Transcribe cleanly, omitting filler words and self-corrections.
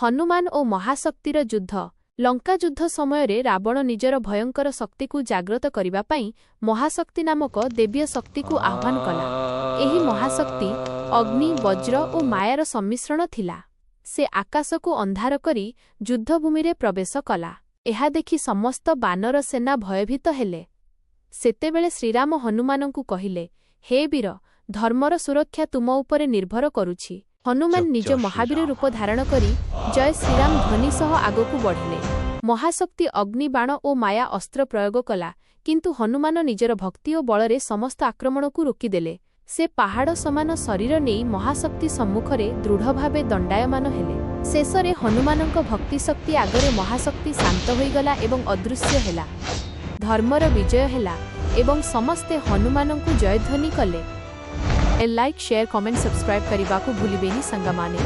हनुमान और महाशक्तिर युद्ध। लंका युद्ध समय रावण निजर भयंकर शक्ति को जाग्रत करने पाई महाशक्ति नामक देवीय शक्ति को आह्वान कला। एही महाशक्ति अग्नि, वज्र और मायार सम्मिश्रण थिला। से आकाश को अंधार करी युद्धभूमि रे प्रवेश कला। एहा देखि समस्त बानर सेना भयभीत हेले। सेतेबेले श्रीराम हनुमान को कहिले, हे वीर, धर्मर सुरक्षा तुम उपरे निर्भर करुछि। हनुमान निज महावीर रूप धारण करी जय श्रीराम ध्वनि सह आगकू बढ़िले। महाशक्ति अग्नि, बाण और माया अस्त्र प्रयोग कला, किंतु हनुमान निजर भक्ति और बलरे समस्त आक्रमण को रोकिदेले। से पहाड़ समान शरीर नहीं महाशक्ति सम्मुखरे दृढ़ भावे दंडायमान हेले। शेषरे हनुमानक भक्ति शक्ति आगरे महाशक्ति शांत होईगला एवं अदृश्य हेला। धर्मर विजय हेला एवं समस्ते हनुमानंकु जयध्वनि कले। लाइक, शेयर, कमेंट, सब्सक्राइब करने को भूलिबेनी संगमाने।